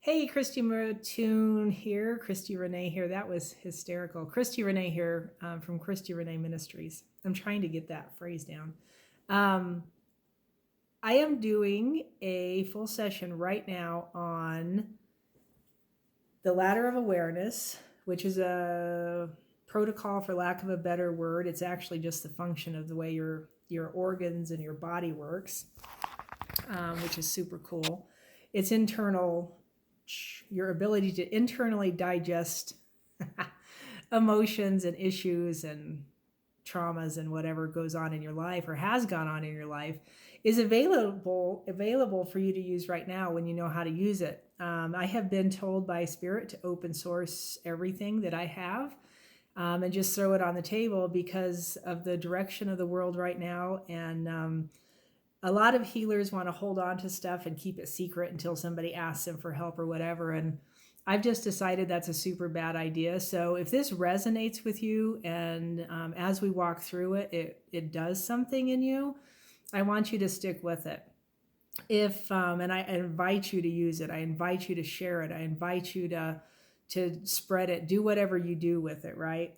Hey, Christy Mattoon here. Christy Renea here. That was hysterical. Christy Renea here from Christy Renea Ministries. I'm trying to get that phrase down. Um, I am doing a full session right now on the ladder of awareness, which is a protocol, for lack of a better word. It's actually just the function of the way your organs and your body works, which is super cool. It's internal, your ability to internally digest emotions and issues and traumas and whatever goes on in your life or has gone on in your life is available for you to use right now when you know how to use it. I have been told by Spirit to open source everything that I have and just throw it on the table because of the direction of the world right now. And a lot of healers want to hold on to stuff and keep it secret until somebody asks them for help or whatever. And I've just decided that's a super bad idea. So if this resonates with you and as we walk through it, it does something in you, I want you to stick with it. And I invite you to use it. I invite you to share it. I invite you to spread it. Do whatever you do with it, right?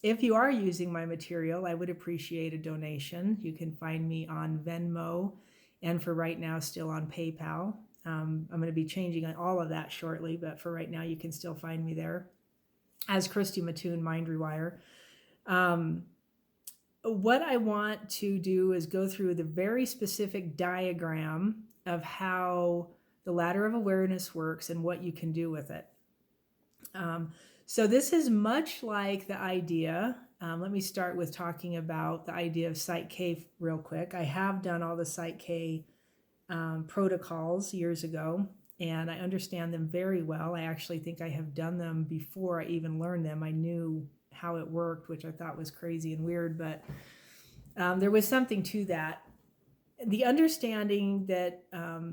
If you are using my material, I would appreciate a donation. You can find me on Venmo and for right now still on PayPal. I'm going to be changing all of that shortly, but for right now you can still find me there as Christy Mattoon, Mind Rewire. What I want to do is go through the very specific diagram of how the ladder of awareness works and what you can do with it. So this is much like the idea. Let me start with talking about the idea of Psych K real quick. I have done all the Psych K protocols years ago, and I understand them very well. I actually think I have done them before I even learned them. I knew how it worked, which I thought was crazy and weird, but there was something to that. The understanding that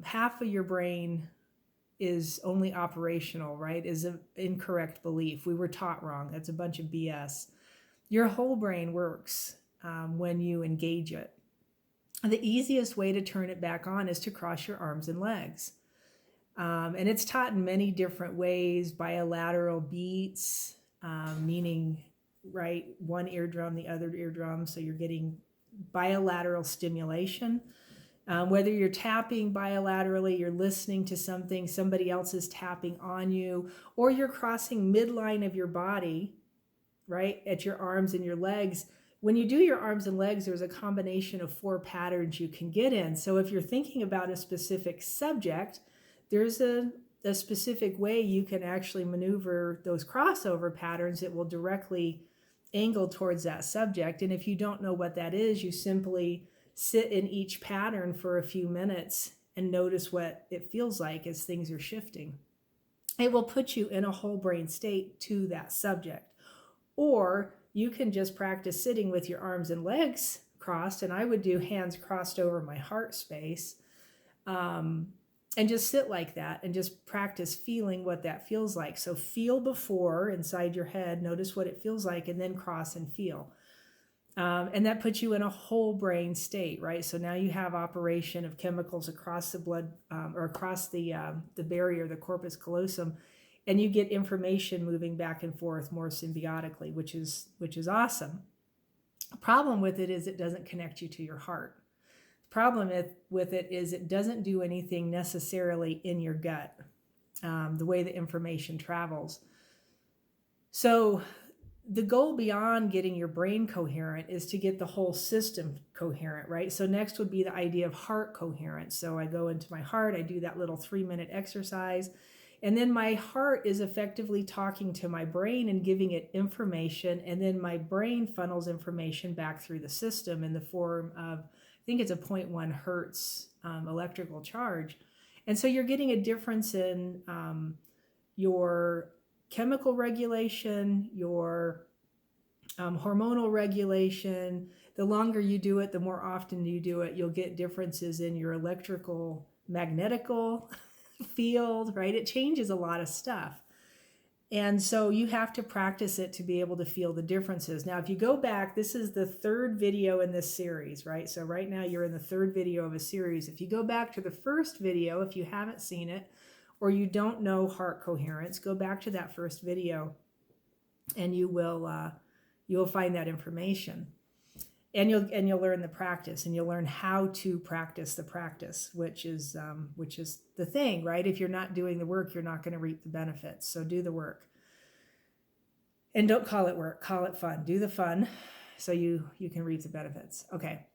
half of your brain is only operational, right, is an incorrect belief. We were taught wrong. That's a bunch of BS. Your whole brain works when you engage it. The easiest way to turn it back on is to cross your arms and legs. And it's taught in many different ways. Bilateral beats, meaning, right, one eardrum, the other eardrum. So you're getting bilateral stimulation. Whether you're tapping bilaterally, you're listening to something, somebody else is tapping on you, or you're crossing midline of your body, right, at your arms and your legs. When you do your arms and legs, there's a combination of 4 patterns you can get in. So if you're thinking about a specific subject, there's a specific way you can actually maneuver those crossover patterns that will directly angle towards that subject. And if you don't know what that is, you simply sit in each pattern for a few minutes and notice what it feels like as things are shifting. It will put you in a whole brain state to that subject. Or you can just practice sitting with your arms and legs crossed, and I would do hands crossed over my heart space, and just sit like that and just practice feeling what that feels like. So feel before inside your head, notice what it feels like, and then cross and feel. And that puts you in a whole brain state, right? So now you have operation of chemicals across the blood or across the barrier, the corpus callosum, and you get information moving back and forth more symbiotically, which is awesome. The problem with it is it doesn't connect you to your heart. The problem with it is it doesn't do anything necessarily in your gut, the way the information travels. So the goal beyond getting your brain coherent is to get the whole system coherent, right? So next would be the idea of heart coherence. So I go into my heart, I do that little 3-minute exercise, and then my heart is effectively talking to my brain and giving it information, and then my brain funnels information back through the system in the form of, I think it's a 0.1 hertz electrical charge. And so you're getting a difference in your chemical regulation, your hormonal regulation. The longer you do it, the more often you do it, you'll get differences in your electrical, magnetical field, right? It changes a lot of stuff. And so you have to practice it to be able to feel the differences. Now, if you go back, this is the 3rd video in this series, right? So right now you're in the 3rd video of a series. If you go back to the first video, if you haven't seen it, or you don't know heart coherence, go back to that first video and you will find that information. And you'll learn the practice, and you'll learn how to practice the practice, which is the thing, right? If you're not doing the work, you're not going to reap the benefits. So do the work, and don't call it work. Call it fun. Do the fun, so you can reap the benefits. Okay.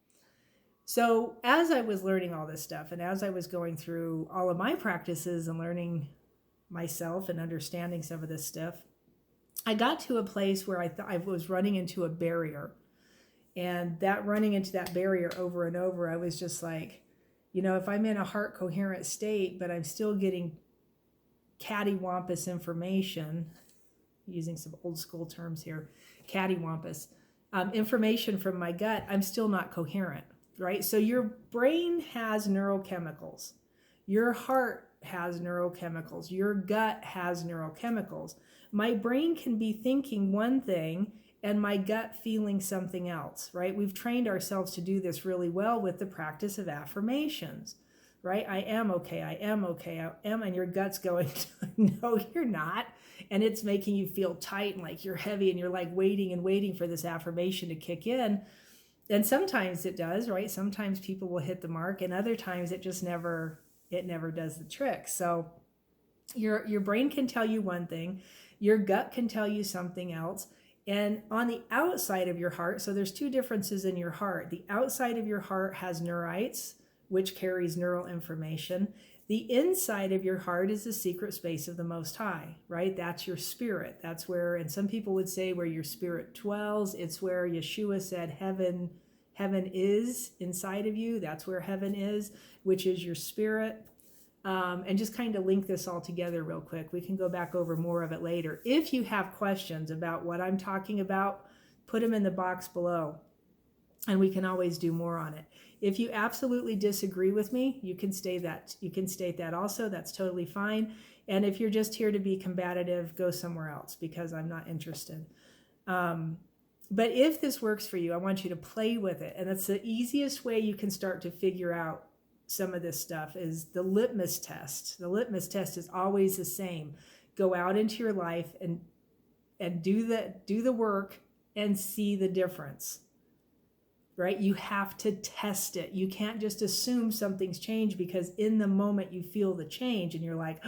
So as I was learning all this stuff, and as I was going through all of my practices and learning myself and understanding some of this stuff, I got to a place where I was running into a barrier. And that running into that barrier over and over, I was just like, if I'm in a heart coherent state, but I'm still getting cattywampus information, using some old school terms here, cattywampus, information from my gut, I'm still not coherent, right? So your brain has neurochemicals. Your heart has neurochemicals. Your gut has neurochemicals. My brain can be thinking one thing and my gut feeling something else, right? We've trained ourselves to do this really well with the practice of affirmations, right? I am okay, I am okay, I am, and your gut's going, no, you're not. And it's making you feel tight and like you're heavy and you're like waiting and waiting for this affirmation to kick in. And sometimes it does, right? Sometimes people will hit the mark, and other times it just never does the trick. So your brain can tell you one thing, your gut can tell you something else. And on the outside of your heart, so there's two differences in your heart. The outside of your heart has neurites, which carries neural information. The inside of your heart is the secret space of the Most High, right? That's your spirit. That's where, and some people would say where your spirit dwells. It's where Yeshua said heaven is inside of you. That's where heaven is, which is your spirit. And just kind of link this all together real quick. We can go back over more of it later. If you have questions about what I'm talking about, put them in the box below, and we can always do more on it. If you absolutely disagree with me, you can state that also. That's totally fine. And if you're just here to be combative, go somewhere else, because I'm not interested. But if this works for you, I want you to play with it. And that's the easiest way you can start to figure out some of this stuff is the litmus test. The litmus test is always the same. Go out into your life and do the work and see the difference, right? You have to test it. You can't just assume something's changed because in the moment you feel the change and you're like,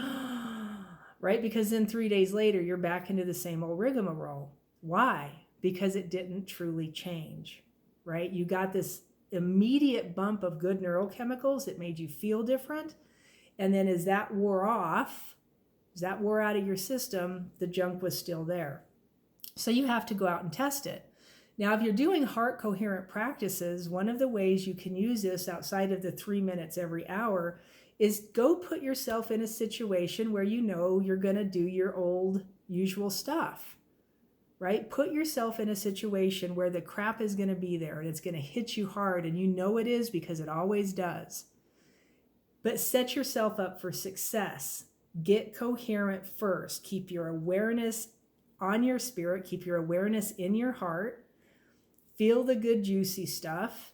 right? Because then 3 days later, you're back into the same old rigmarole. Why? Because it didn't truly change, right? You got this immediate bump of good neurochemicals that made you feel different. And then as that wore off, as that wore out of your system, the junk was still there. So you have to go out and test it. Now, if you're doing heart coherent practices, one of the ways you can use this outside of the 3 minutes every hour is go put yourself in a situation where you know you're going to do your old usual stuff. Right? Put yourself in a situation where the crap is going to be there and it's going to hit you hard, and you know it is because it always does. But set yourself up for success. Get coherent first. Keep your awareness on your spirit. Keep your awareness in your heart. Feel the good juicy stuff.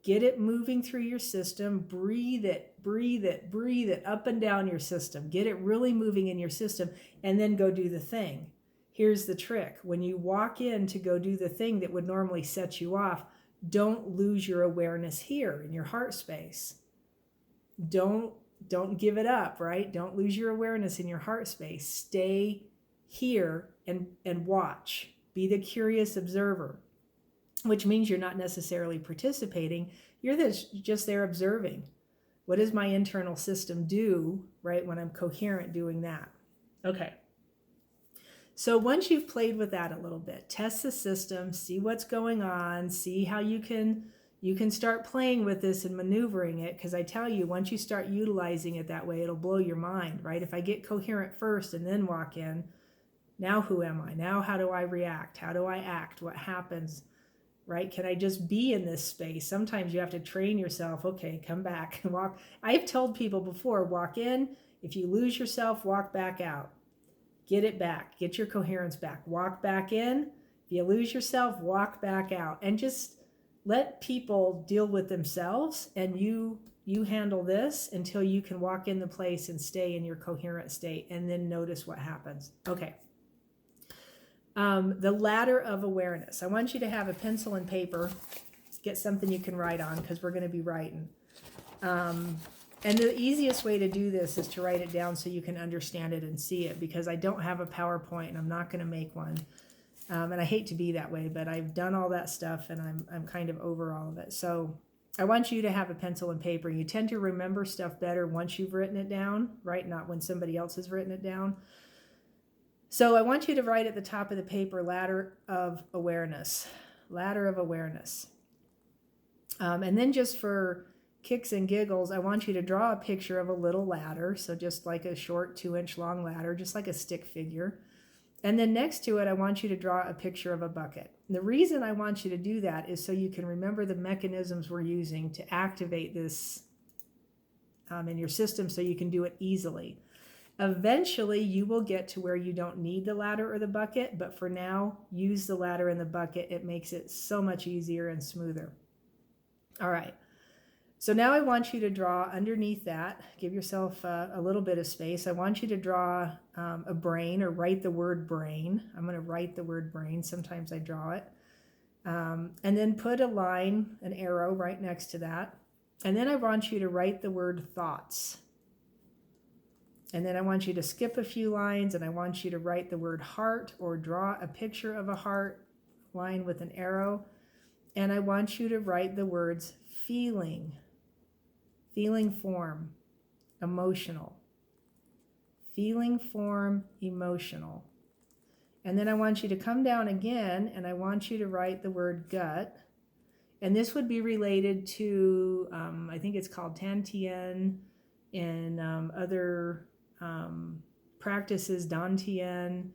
Get it moving through your system. Breathe it up and down your system. Get it really moving in your system, and then go do the thing. Here's the trick. When you walk in to go do the thing that would normally set you off, don't lose your awareness here in your heart space. Don't give it up, right? Don't lose your awareness in your heart space. Stay here and watch. Be the curious observer, which means you're not necessarily participating. You're just there observing. What does my internal system do, right, when I'm coherent doing that? Okay. So once you've played with that a little bit, test the system, see what's going on, see how you can start playing with this and maneuvering it. Because I tell you, once you start utilizing it that way, it'll blow your mind, right? If I get coherent first and then walk in, now who am I? Now how do I react? How do I act? What happens, right? Can I just be in this space? Sometimes you have to train yourself. Okay, come back and walk. I've told people before, walk in. If you lose yourself, walk back out. Get it back. Get your coherence back. Walk back in. If you lose yourself, walk back out. And just let people deal with themselves, and you You handle this until you can walk in the place and stay in your coherent state, and then notice what happens. Okay. The ladder of awareness. I want you to have a pencil and paper. Get something you can write on, because we're going to be writing. And the easiest way to do this is to write it down so you can understand it and see it, because I don't have a PowerPoint and I'm not going to make one. And I hate to be that way, but I've done all that stuff and I'm kind of over all of it. So I want you to have a pencil and paper. You tend to remember stuff better once you've written it down, right? Not when somebody else has written it down. So I want you to write at the top of the paper, ladder of awareness. Ladder of awareness. And then just for kicks and giggles, I want you to draw a picture of a little ladder. So just like a short 2-inch long ladder, just like a stick figure. And then next to it, I want you to draw a picture of a bucket. And the reason I want you to do that is so you can remember the mechanisms we're using to activate this in your system, so you can do it easily. Eventually, you will get to where you don't need the ladder or the bucket, but for now, use the ladder and the bucket. It makes it so much easier and smoother. All right. So now I want you to draw underneath that. Give yourself a little bit of space. I want you to draw a brain, or write the word brain. I'm going to write the word brain. Sometimes I draw it. And then put a line, an arrow right next to that. And then I want you to write the word thoughts. And then I want you to skip a few lines, and I want you to write the word heart, or draw a picture of a heart line with an arrow. And I want you to write the words feeling. Feeling form, emotional. Feeling form, emotional. And then I want you to come down again, and I want you to write the word gut. And this would be related to, I think it's called Tantien, and other practices, Dantian,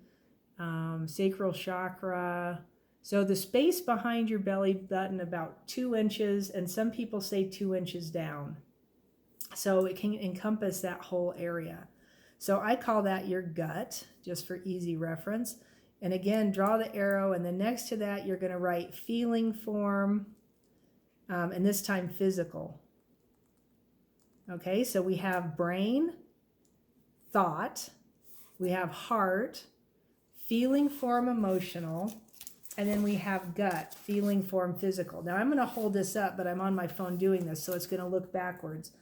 sacral chakra. So the space behind your belly button, about 2 inches, and some people say 2 inches down. So it can encompass that whole area. So I call that your gut, just for easy reference. And again, draw the arrow, and then next to that, you're going to write feeling form, and this time physical. Okay, so we have brain, thought, we have heart, feeling form, emotional, and then we have gut, feeling form, physical. Now I'm going to hold this up, but I'm on my phone doing this, so it's going to look backwards.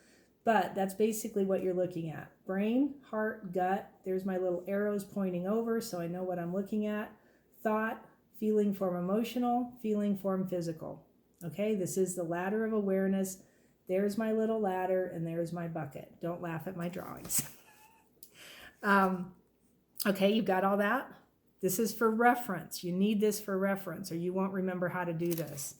But that's basically what you're looking at. Brain, heart, gut. There's my little arrows pointing over, so I know what I'm looking at. Thought, feeling form, emotional, feeling form, physical. Okay, this is the ladder of awareness. There's my little ladder, and there's my bucket. Don't laugh at my drawings. Okay, you've got all that? This is for reference. You need this for reference, or you won't remember how to do this.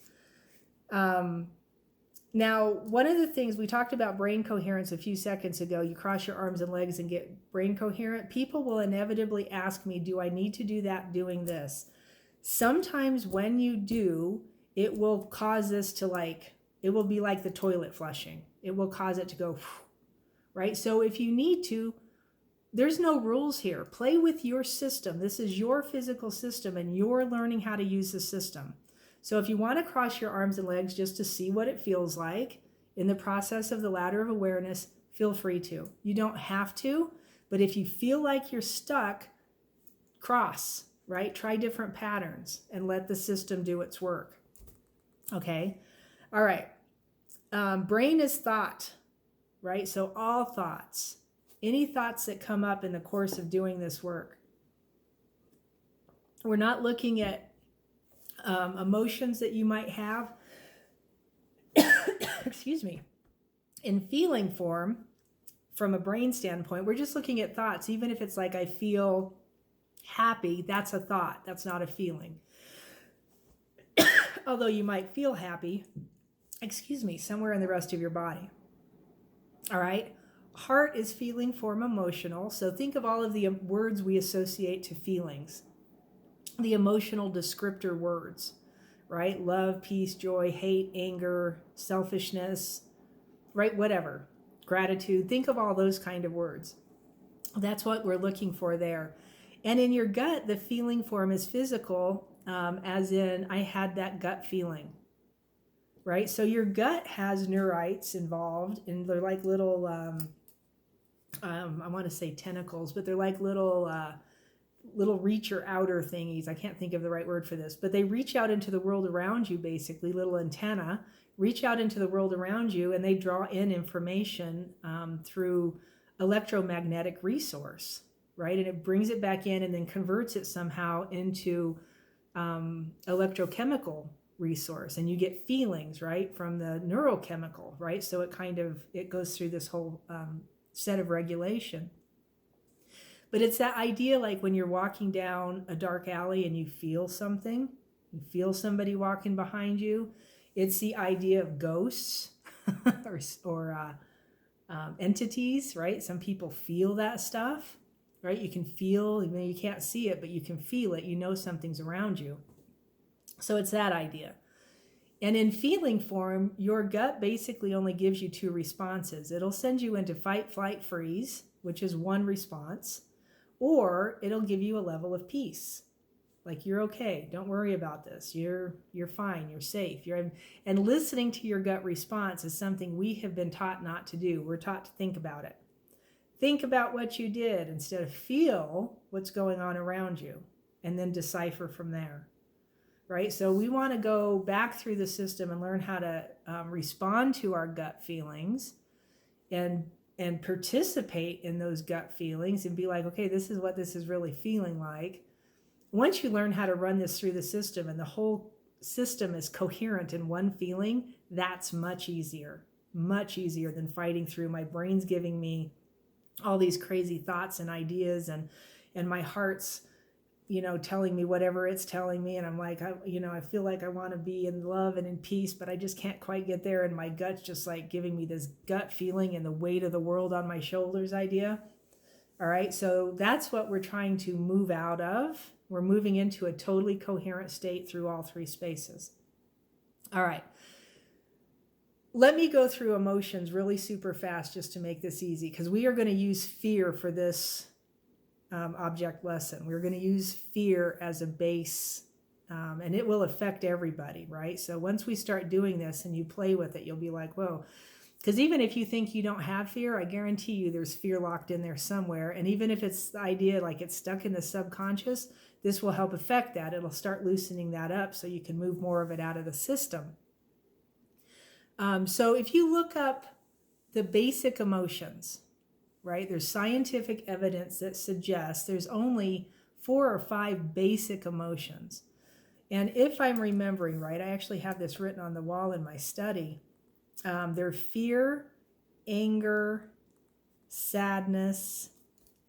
Now, one of the things we talked about brain coherence a few seconds ago, you cross your arms and legs and get brain coherent. People will inevitably ask me, do I need to do that doing this? Sometimes when you do, it will cause this to it will be like the toilet flushing. It will cause it to go, right? So if you need to, there's no rules here. Play with your system. This is your physical system, and you're learning how to use the system. So if you want to cross your arms and legs just to see what it feels like in the process of the ladder of awareness, feel free to. You don't have to, but if you feel like you're stuck, cross, right? Try different patterns and let the system do its work. Okay? All right. Brain is thought, right? So all thoughts, any thoughts that come up in the course of doing this work. We're not looking at emotions that you might have, excuse me, in feeling form from a brain standpoint. We're just looking at thoughts. Even if it's like, I feel happy, that's a thought. That's not a feeling. Although you might feel happy, excuse me, somewhere in the rest of your body. All right. Heart is feeling form, emotional. So think of all of the words we associate to feelings. The emotional descriptor words, right? Love, peace, joy, hate, anger, selfishness, right? Whatever. Gratitude. Think of all those kind of words. That's what we're looking for there. And in your gut, the feeling form is physical, as in I had that gut feeling. right? So your gut has neurites involved, and they're like little, I want to say tentacles, but they're like little reacher outer thingies. I can't think of the right word for this, but they reach out into the world around you, basically, little antenna, reach out into the world around you, and they draw in information through electromagnetic resource, right? And it brings it back in and then converts it somehow into electrochemical resource, and you get feelings, right, from the neurochemical, right? So it goes through this whole set of regulation. But it's that idea, like when you're walking down a dark alley and you feel something, you feel somebody walking behind you. It's the idea of ghosts or entities, right? Some people feel that stuff, right? You can feel, even though you can't see it, but you can feel it. You know something's around you. So it's that idea. And in feeling form, your gut basically only gives you two responses. It'll send you into fight, flight, freeze, which is one response, or it'll give you a level of peace. Like, you're okay, don't worry about this, you're fine, you're safe. And listening to your gut response is something we have been taught not to do. We're taught to think about it. Think about what you did instead of feel what's going on around you and then decipher from there, right? So we want to go back through the system and learn how to respond to our gut feelings and participate in those gut feelings and be like, okay, this is what this is really feeling like. Once you learn how to run this through the system and the whole system is coherent in one feeling, that's much easier than fighting through my brain's giving me all these crazy thoughts and ideas, and my heart's, telling me whatever it's telling me. And I'm like, I feel like I want to be in love and in peace, but I just can't quite get there. And my gut's just like giving me this gut feeling and the weight of the world on my shoulders idea. All right. So that's what we're trying to move out of. We're moving into a totally coherent state through all three spaces. All right. Let me go through emotions really super fast just to make this easy, because we are going to use fear for this object lesson. We're going to use fear as a base, and it will affect everybody, right? So once we start doing this and you play with it, you'll be like, whoa. Because even if you think you don't have fear, I guarantee you there's fear locked in there somewhere. And even if it's the idea like it's stuck in the subconscious, this will help affect that. It'll start loosening that up so you can move more of it out of the system. So if you look up the basic emotions, right, there's scientific evidence that suggests there's only 4 or 5 basic emotions. And if I'm remembering right, I actually have this written on the wall in my study. They're fear, anger, sadness,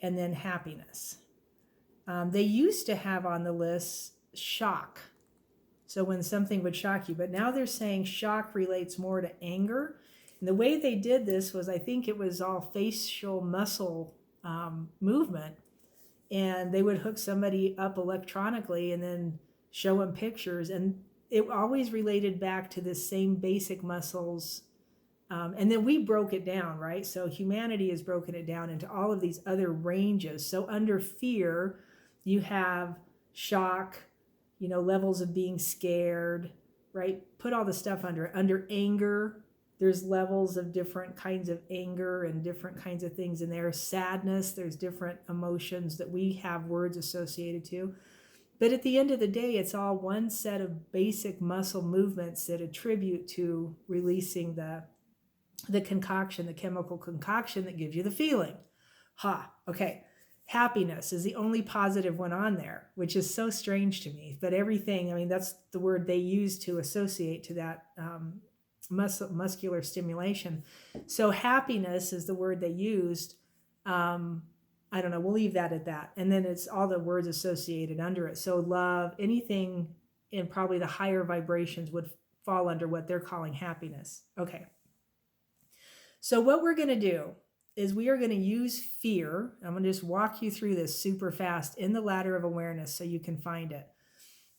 and then happiness. They used to have on the list shock. So when something would shock you, but now they're saying shock relates more to anger. And the way they did this was, I think it was all facial muscle movement. And they would hook somebody up electronically and then show them pictures. And it always related back to the same basic muscles. And then we broke it down, right? So humanity has broken it down into all of these other ranges. So under fear, you have shock, levels of being scared, right? Put all the stuff under it. Under anger, there's levels of different kinds of anger and different kinds of things in there. Sadness, there's different emotions that we have words associated to. But at the end of the day, it's all one set of basic muscle movements that attribute to releasing the concoction, the chemical concoction that gives you the feeling. Okay. Happiness is the only positive one on there, which is so strange to me. But everything, that's the word they use to associate to that muscular stimulation. So happiness is the word they used. I don't know, we'll leave that at that. And then it's all the words associated under it. So love, anything in probably the higher vibrations would fall under what they're calling happiness. Okay. So what we're going to do is we are going to use fear. I'm going to just walk you through this super fast in the ladder of awareness so you can find it.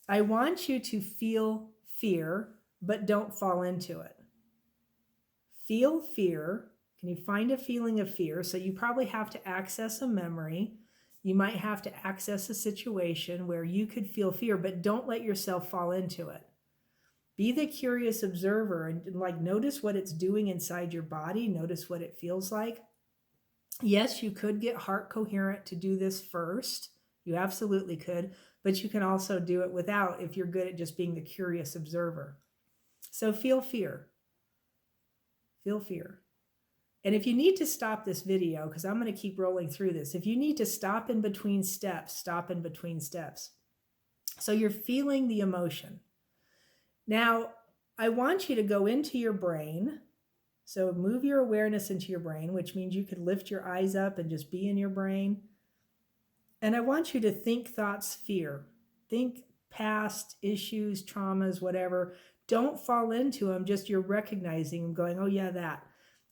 I want you to feel fear, but don't fall into it. Feel fear. Can you find a feeling of fear? So you probably have to access a memory. You might have to access a situation where you could feel fear, but don't let yourself fall into it. Be the curious observer and like notice what it's doing inside your body. Notice what it feels like. Yes, you could get Heart Coherent to do this first. You absolutely could, but you can also do it without if you're good at just being the curious observer. So feel fear. Feel fear. And if you need to stop this video, because I'm going to keep rolling through this, if you need to stop in between steps, stop in between steps. So you're feeling the emotion. Now, I want you to go into your brain. So move your awareness into your brain, which means you could lift your eyes up and just be in your brain. And I want you to think thoughts, fear. Think past issues, traumas, whatever. Don't fall into them, just you're recognizing them, going, oh yeah, that.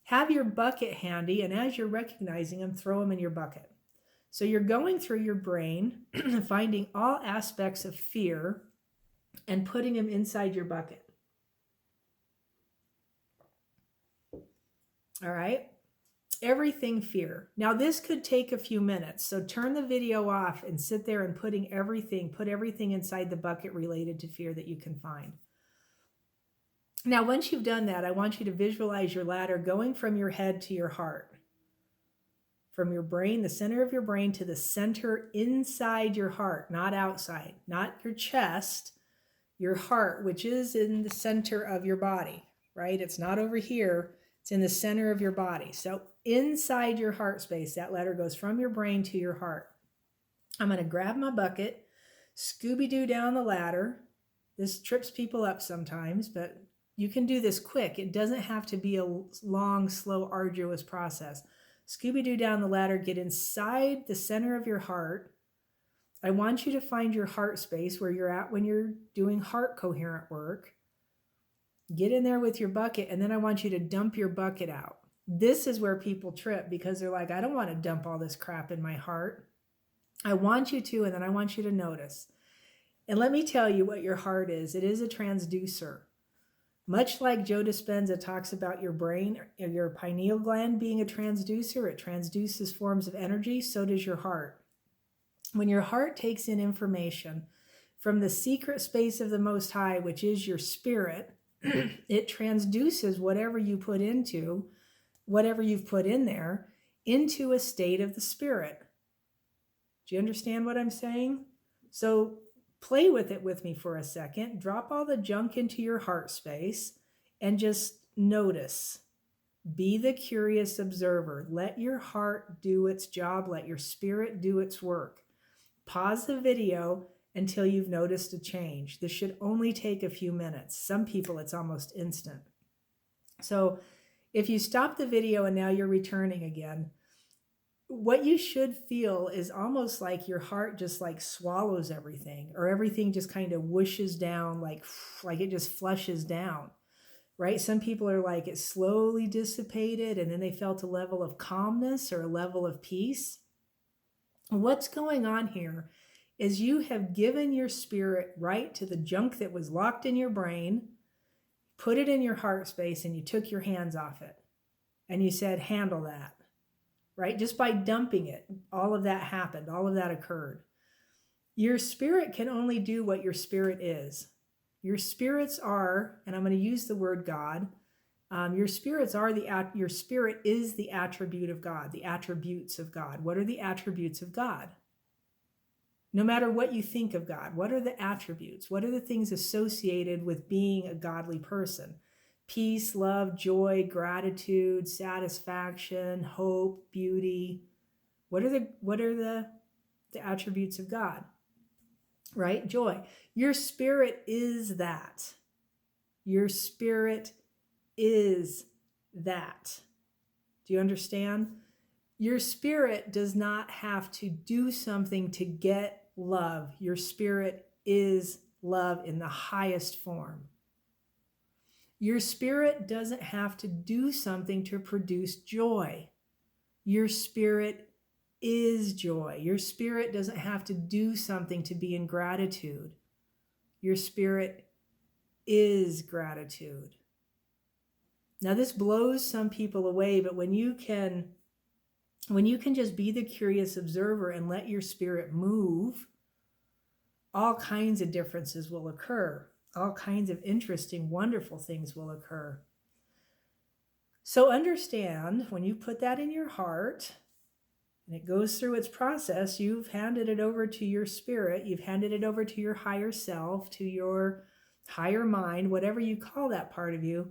Have your bucket handy, and as you're recognizing them, throw them in your bucket. So you're going through your brain, finding all aspects of fear and putting them inside your bucket. All right? Everything fear. Now this could take a few minutes, so turn the video off and sit there and put everything inside the bucket related to fear that you can find. Now, once you've done that, I want you to visualize your ladder going from your head to your heart. From your brain, the center of your brain, to the center inside your heart, not outside, not your chest, your heart, which is in the center of your body, right? It's not over here. It's in the center of your body. So inside your heart space, that ladder goes from your brain to your heart. I'm going to grab my bucket, Scooby-Doo down the ladder. This trips people up sometimes, but you can do this quick. It doesn't have to be a long, slow, arduous process. Scooby-Doo down the ladder, get inside the center of your heart. I want you to find your heart space where you're at when you're doing heart coherent work. Get in there with your bucket, and then I want you to dump your bucket out. This is where people trip because they're like, I don't want to dump all this crap in my heart. I want you to, and then I want you to notice. And let me tell you what your heart is. It is a transducer. Much like Joe Dispenza talks about your brain or your pineal gland being a transducer, it transduces forms of energy, so does your heart. When your heart takes in information from the secret space of the Most High, which is your spirit, it transduces whatever you've put in there into a state of the spirit. Do you understand what I'm saying? So play with it with me for a second. Drop all the junk into your heart space and just notice. Be the curious observer. Let your heart do its job. Let your spirit do its work. Pause the video until you've noticed a change. This should only take a few minutes. Some people, it's almost instant. So if you stop the video and now you're returning again, what you should feel is almost like your heart just like swallows everything, or everything just kind of whooshes down, like it just flushes down, right? Some people are like, it slowly dissipated and then they felt a level of calmness or a level of peace. What's going on here is you have given your spirit right to the junk that was locked in your brain, put it in your heart space, and you took your hands off it. And you said, handle that, right? Just by dumping it, all of that happened. All of that occurred. Your spirit can only do what your spirit is. Your spirits are, and I'm going to use the word God, your spirits are your spirit is the attribute of God, the attributes of God. What are the attributes of God? No matter what you think of God, what are the attributes? What are the things associated with being a godly person? Peace, love, joy, gratitude, satisfaction, hope, beauty. What are the attributes of God? Right? Joy. Your spirit is that. Your spirit is that. Do you understand? Your spirit does not have to do something to get love. Your spirit is love in the highest form. Your spirit doesn't have to do something to produce joy. Your spirit is joy. Your spirit doesn't have to do something to be in gratitude. Your spirit is gratitude. Now this blows some people away, but when you can just be the curious observer and let your spirit move, all kinds of differences will occur. all kinds of interesting, wonderful things will occur. So understand, when you put that in your heart and it goes through its process, you've handed it over to your spirit, you've handed it over to your higher self, to your higher mind, whatever you call that part of you.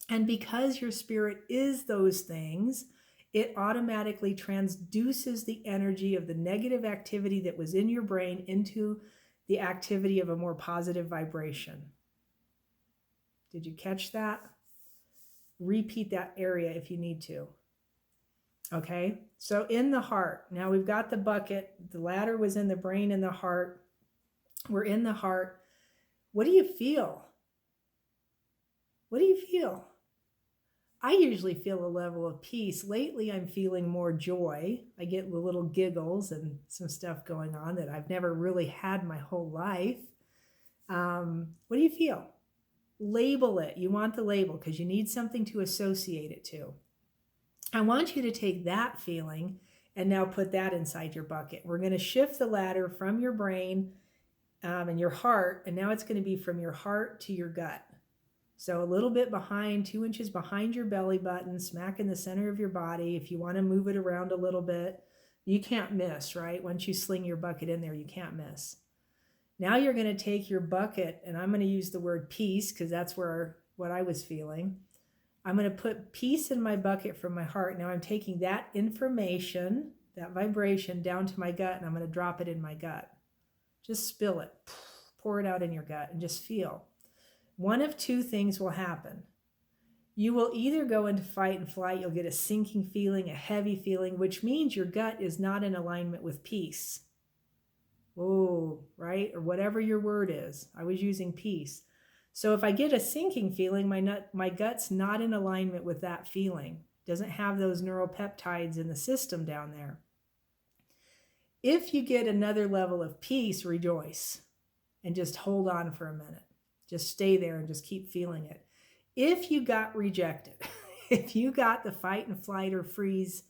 And because your spirit is those things, it automatically transduces the energy of the negative activity that was in your brain into the activity of a more positive vibration. Did you catch that? Repeat that area if you need to. Okay, so in the heart, now we've got the bucket, the ladder was in the brain and the heart. We're in the heart. What do you feel? What do you feel? I usually feel a level of peace. Lately, I'm feeling more joy. I get the little giggles and some stuff going on that I've never really had my whole life. What do you feel? Label it. You want the label because you need something to associate it to. I want you to take that feeling and now put that inside your bucket. We're going to shift the ladder from your brain and your heart, and now it's going to be from your heart to your gut. So a little bit behind, 2 inches behind your belly button, smack in the center of your body. If you want to move it around a little bit, you can't miss, right? Once you sling your bucket in there, you can't miss. Now you're going to take your bucket, and I'm going to use the word peace because that's what I was feeling. I'm going to put peace in my bucket from my heart. Now I'm taking that information, that vibration down to my gut, and I'm going to drop it in my gut. Just spill it. Pour it out in your gut and just feel. One of two things will happen. You will either go into fight and flight, you'll get a sinking feeling, a heavy feeling, which means your gut is not in alignment with peace. Oh, right? Or whatever your word is. I was using peace. So if I get a sinking feeling, my gut's not in alignment with that feeling. Doesn't have those neuropeptides in the system down there. If you get another level of peace, rejoice and just hold on for a minute. Just stay there and just keep feeling it. If you got rejected, if you got the fight and flight or freeze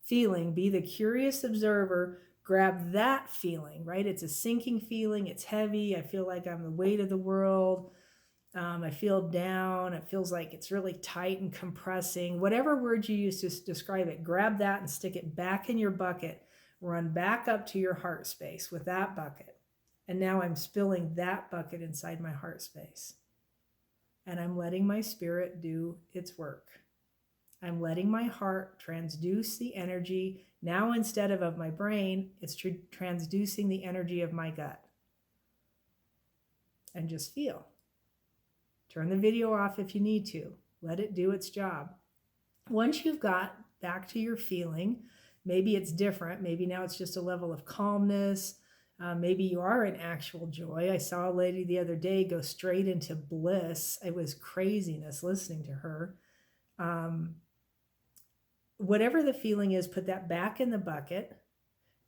feeling, be the curious observer, grab that feeling, right? It's a sinking feeling. It's heavy. I feel like I'm the weight of the world. I feel down. It feels like it's really tight and compressing. Whatever word you use to describe it, grab that and stick it back in your bucket. Run back up to your heart space with that bucket. And now I'm spilling that bucket inside my heart space. And I'm letting my spirit do its work. I'm letting my heart transduce the energy. Now instead of my brain, it's transducing the energy of my gut. And just feel. Turn the video off if you need to. Let it do its job. Once you've got back to your feeling, maybe it's different. Maybe now it's just a level of calmness. Maybe you are in actual joy. I saw a lady the other day go straight into bliss. It was craziness listening to her. Whatever the feeling is, put that back in the bucket.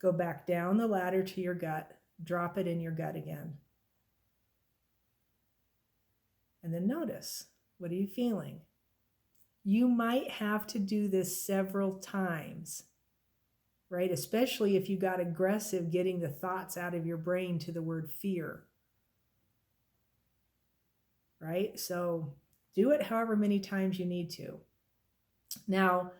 Go back down the ladder to your gut. Drop it in your gut again. And then notice, what are you feeling? You might have to do this several times. Right? Especially if you got aggressive getting the thoughts out of your brain to the word fear. Right? So do it however many times you need to. Now,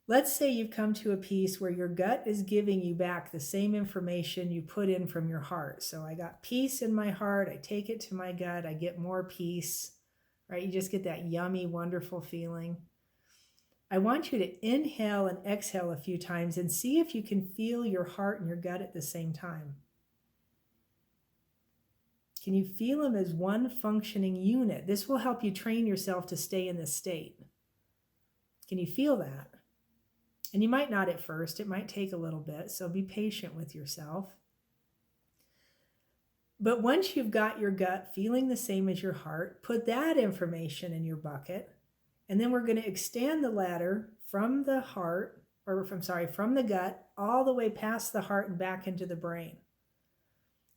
let's say you've come to a piece where your gut is giving you back the same information you put in from your heart. So I got peace in my heart. I take it to my gut. I get more peace. Right? You just get that yummy, wonderful feeling. I want you to inhale and exhale a few times and see if you can feel your heart and your gut at the same time. Can you feel them as one functioning unit? This will help you train yourself to stay in this state. Can you feel that? And you might not at first. It might take a little bit, so be patient with yourself. But once you've got your gut feeling the same as your heart, put that information in your bucket. And then we're going to extend the ladder from the heart, from the gut, all the way past the heart and back into the brain.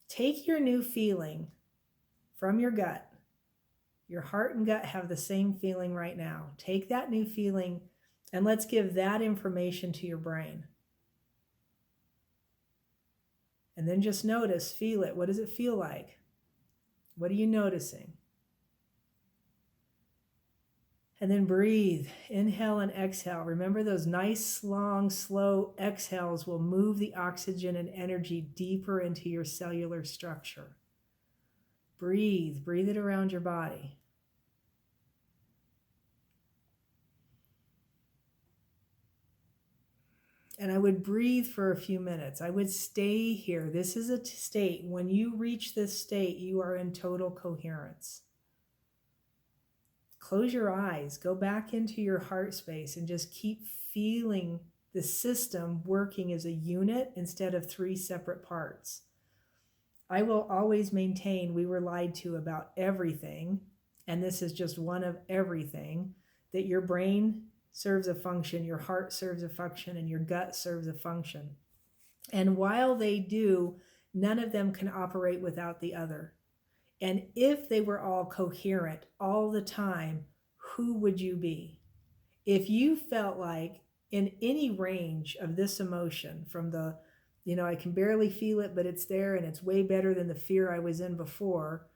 Take your new feeling from your gut. Your heart and gut have the same feeling right now. Take that new feeling and let's give that information to your brain. And then just notice, feel it. What does it feel like? What are you noticing? And then breathe. Inhale and exhale. Remember, those nice, long, slow exhales will move the oxygen and energy deeper into your cellular structure. Breathe. Breathe it around your body. And I would breathe for a few minutes. I would stay here. This is a state. When you reach this state, you are in total coherence. Close your eyes. Go back into your heart space and just keep feeling the system working as a unit instead of three separate parts. I will always maintain we were lied to about everything, and this is just one of everything, that your brain serves a function, your heart serves a function, and your gut serves a function. And while they do, none of them can operate without the other. And if they were all coherent all the time, who would you be? If you felt like in any range of this emotion, from the, I can barely feel it, but it's there and it's way better than the fear I was in before,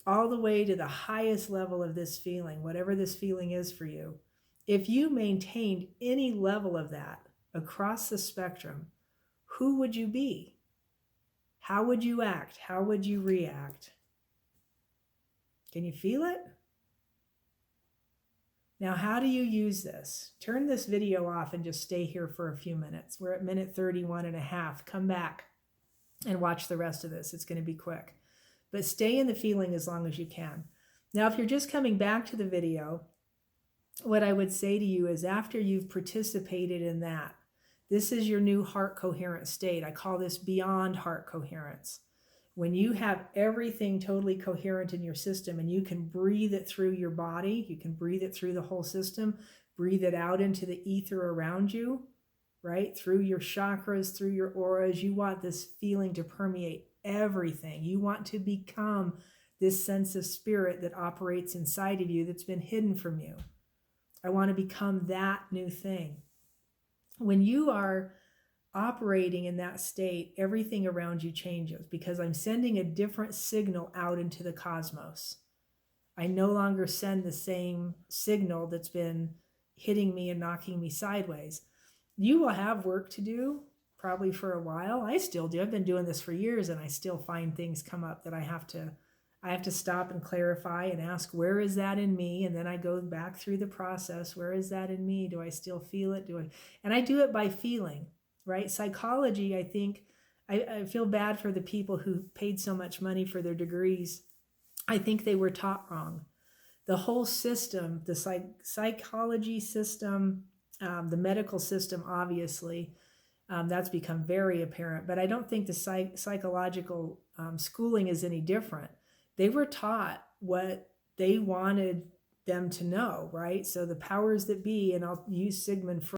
all the way to the highest level of this feeling, whatever this feeling is for you, if you maintained any level of that across the spectrum, who would you be? How would you act? How would you react? Can you feel it? Now, how do you use this? Turn this video off and just stay here for a few minutes. We're at minute 31 and a half. Come back and watch the rest of this. It's going to be quick. But stay in the feeling as long as you can. Now, if you're just coming back to the video, what I would say to you is, after you've participated in that, this is your new heart coherent state. I call this beyond heart coherence. When you have everything totally coherent in your system and you can breathe it through your body, you can breathe it through the whole system, breathe it out into the ether around you, right? Through your chakras, through your auras. You want this feeling to permeate everything. You want to become this sense of spirit that operates inside of you that's been hidden from you. I want to become that new thing. When you are operating in that state, everything around you changes, because I'm sending a different signal out into the cosmos. I no longer send the same signal that's been hitting me and knocking me sideways. You will have work to do, probably for a while. I still do. I've been doing this for years, and I still find things come up that I have to stop and clarify and ask, where is that in me? And then I go back through the process. Where is that in me? Do I still feel it? And I do it by feeling. Right? Psychology, I think, I feel bad for the people who paid so much money for their degrees. I think they were taught wrong. The whole system, the psychology system, the medical system, obviously, that's become very apparent. But I don't think the psychological schooling is any different. They were taught what they wanted them to know, right? So the powers that be, and I'll use Sigmund Freud